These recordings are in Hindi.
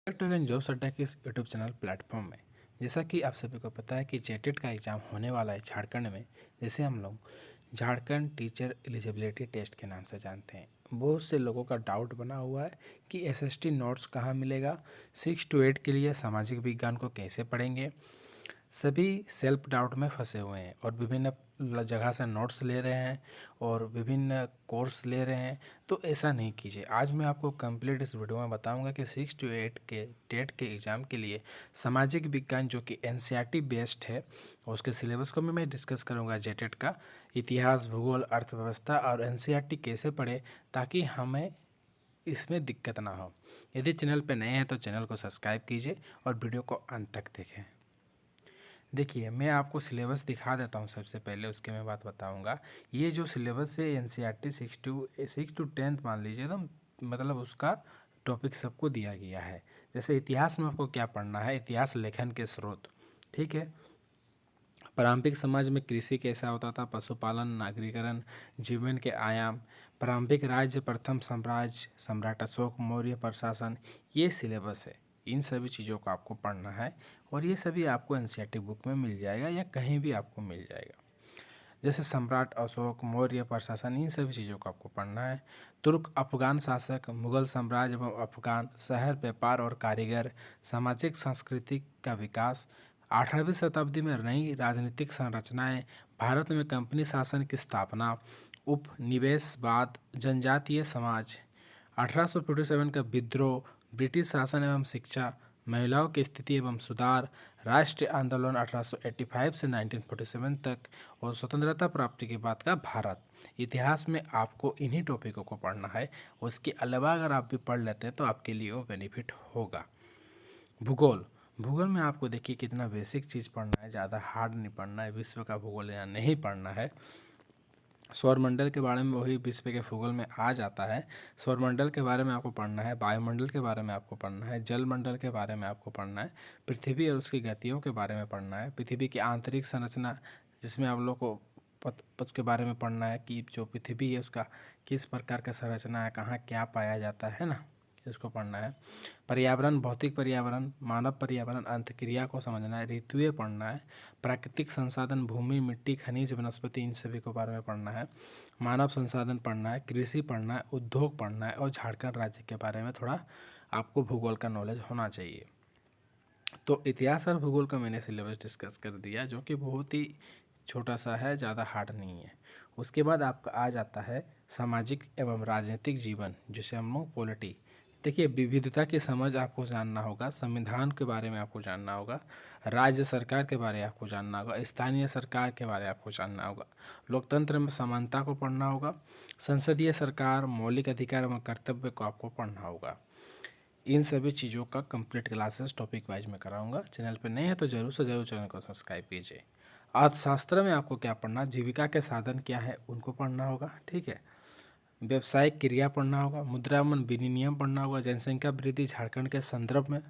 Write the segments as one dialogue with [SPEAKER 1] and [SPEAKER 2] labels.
[SPEAKER 1] टू जॉब्स अड्डा के इस यूट्यूब चैनल प्लेटफॉर्म में जैसा कि आप सभी को पता है कि जेटेट का एग्ज़ाम होने वाला है झारखंड में, जिसे हम लोग झारखंड टीचर एलिजिबिलिटी टेस्ट के नाम से जानते हैं। बहुत से लोगों का डाउट बना हुआ है कि एसएसटी नोट्स कहाँ मिलेगा, 6 to 8 के लिए सामाजिक विज्ञान को कैसे पढ़ेंगे। सभी सेल्फ डाउट में फंसे हुए हैं और विभिन्न जगह से नोट्स ले रहे हैं और विभिन्न कोर्स ले रहे हैं। तो ऐसा नहीं कीजिए। आज मैं आपको कंप्लीट इस वीडियो में बताऊंगा कि 6 to 8 के टेट के एग्ज़ाम के लिए सामाजिक विज्ञान जो कि एनसीईआरटी बेस्ड है, और उसके सिलेबस को भी मैं डिस्कस करूंगा। जेटेट का इतिहास, भूगोल, अर्थव्यवस्था और एनसीईआरटी कैसे पढ़े ताकि हमें इसमें दिक्कत ना हो। यदि चैनल पर नए हैं तो चैनल को सब्सक्राइब कीजिए और वीडियो को अंत तक देखें। देखिए, मैं आपको सिलेबस दिखा देता हूँ सबसे पहले, उसके मैं बात बताऊँगा। ये जो सिलेबस है एनसीईआरटी 6 to 10 मान लीजिए, तो मतलब उसका टॉपिक सबको दिया गया है। जैसे इतिहास में आपको क्या पढ़ना है, इतिहास लेखन के स्रोत, ठीक है। प्रारंभिक समाज में कृषि कैसा होता था, पशुपालन, नागरीकरण, जीवन के आयाम, प्रारंभिक राज्य, प्रथम साम्राज्य, सम्राट अशोक, मौर्य प्रशासन, ये सिलेबस है। इन सभी चीज़ों को आपको पढ़ना है और ये सभी आपको एनसीईआरटी बुक में मिल जाएगा या कहीं भी आपको मिल जाएगा। जैसे सम्राट अशोक, मौर्य प्रशासन, इन सभी चीज़ों को आपको पढ़ना है। तुर्क अफगान शासक, मुगल साम्राज्य एवं अफगान, शहर, व्यापार और कारीगर, सामाजिक सांस्कृतिक का विकास, 18वीं शताब्दी में नई राजनीतिक संरचनाएं, भारत में कंपनी शासन की स्थापना, उपनिवेशवाद, जनजातीय समाज, 1847 का विद्रोह, ब्रिटिश शासन एवं शिक्षा, महिलाओं की स्थिति एवं सुधार, राष्ट्रीय आंदोलन 1885 से 1947 तक, और स्वतंत्रता प्राप्ति के बाद का भारत। इतिहास में आपको इन्हीं टॉपिकों को पढ़ना है। उसके अलावा अगर आप भी पढ़ लेते हैं तो आपके लिए वो बेनिफिट होगा। भूगोल, भूगोल में आपको देखिए कितना बेसिक चीज़ पढ़ना है, ज़्यादा हार्ड नहीं पढ़ना है। विश्व का भूगोल यहाँ नहीं पढ़ना है। सौरमंडल के बारे में वही विश्व के भूगोल में आ जाता है। सौरमंडल के बारे में आपको पढ़ना है, वायुमंडल के बारे में आपको पढ़ना है, जलमंडल के बारे में आपको पढ़ना है, पृथ्वी और उसकी गतियों के बारे में पढ़ना है, पृथ्वी की आंतरिक संरचना, जिसमें आप लोग को पथ के बारे में पढ़ना है कि जो पृथ्वी है उसका किस प्रकार का संरचना है, कहाँ क्या पाया जाता है ना, इसको पढ़ना है। पर्यावरण, भौतिक पर्यावरण, मानव पर्यावरण, अंतक्रिया को समझना है, ऋतुएं पढ़ना है, प्राकृतिक संसाधन, भूमि, मिट्टी, खनिज, वनस्पति, इन सभी के बारे में पढ़ना है। मानव संसाधन पढ़ना है, कृषि पढ़ना है, उद्योग पढ़ना है, और झारखंड राज्य के बारे में थोड़ा आपको भूगोल का नॉलेज होना चाहिए। तो इतिहास और भूगोल का मैंने सिलेबस डिस्कस कर दिया, जो कि बहुत ही छोटा सा है, ज़्यादा हार्ड नहीं है। उसके बाद आपका आ जाता है सामाजिक एवं राजनीतिक जीवन, जिसे हम लोग पॉलिटी। देखिए, विविधता की समझ आपको जानना होगा, संविधान के बारे में आपको जानना होगा, राज्य सरकार के बारे में आपको जानना होगा, स्थानीय सरकार के बारे में आपको जानना होगा, लोकतंत्र में समानता को पढ़ना होगा, संसदीय सरकार, मौलिक अधिकार एवं कर्तव्य को आपको पढ़ना होगा। इन सभी चीज़ों का कंप्लीट क्लासेस टॉपिक वाइज में कराऊंगा। चैनल पर नए हैं तो जरूर से जरूर चैनल को सब्सक्राइब कीजिए। अर्थशास्त्र में आपको क्या पढ़ना, जीविका के साधन क्या है उनको पढ़ना होगा, ठीक है। व्यवसायिक क्रिया पढ़ना होगा, मुद्रामन विनिमय पढ़ना होगा, जनसंख्या वृद्धि झारखंड के संदर्भ में,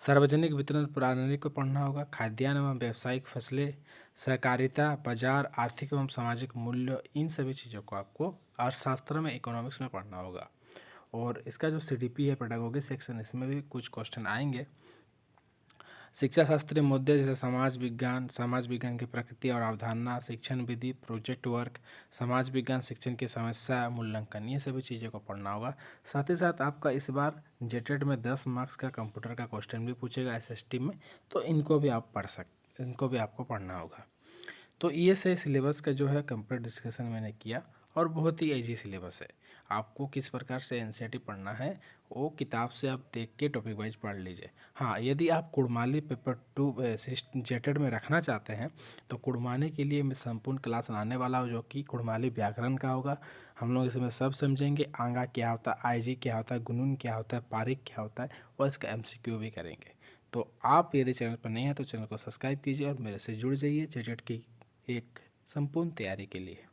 [SPEAKER 1] सार्वजनिक वितरण प्रणाली को पढ़ना होगा, खाद्यान्न एवं व्यावसायिक फसलें, सहकारिता, बाजार, आर्थिक एवं सामाजिक मूल्य, इन सभी चीज़ों को आपको अर्थशास्त्र में, इकोनॉमिक्स में पढ़ना होगा। और इसका जो सीडीपी है, पेडागोगी सेक्शन, इसमें भी कुछ क्वेश्चन आएंगे। शिक्षा शास्त्रीय मुद्दे जैसे समाज विज्ञान की प्रकृति और अवधारणा, शिक्षण विधि, प्रोजेक्ट वर्क, समाज विज्ञान शिक्षण की समस्या, मूल्यांकन, ये सभी चीज़ों को पढ़ना होगा। साथ ही साथ आपका इस बार जेटेड में 10 मार्क्स का कंप्यूटर का क्वेश्चन भी पूछेगा एसएसटी में, तो इनको भी आप पढ़ सकते, इनको भी आपको पढ़ना होगा। तो ये से सिलेबस का जो है कंप्लीट डिस्कशन मैंने किया, और बहुत ही ईजी सिलेबस है। आपको किस प्रकार से एनसीईआरटी पढ़ना है वो किताब से आप देख के टॉपिक वाइज पढ़ लीजिए। हाँ, यदि आप कुड़माली पेपर 2 जेटेड में रखना चाहते हैं तो कुड़माली के लिए मैं संपूर्ण क्लास लाने वाला हूँ, जो कि कुड़माली व्याकरण का होगा। हम लोग इसमें सब समझेंगे, आंगा क्या होता है, आईजी क्या होता है, गुणन क्या होता है, पारिक क्या होता है, और इसका एमसीक्यू भी करेंगे। तो आप यदि चैनल पर नहीं हैं तो चैनल को सब्सक्राइब कीजिए और मेरे से जुड़ जाइए जेटेड की एक संपूर्ण तैयारी के लिए।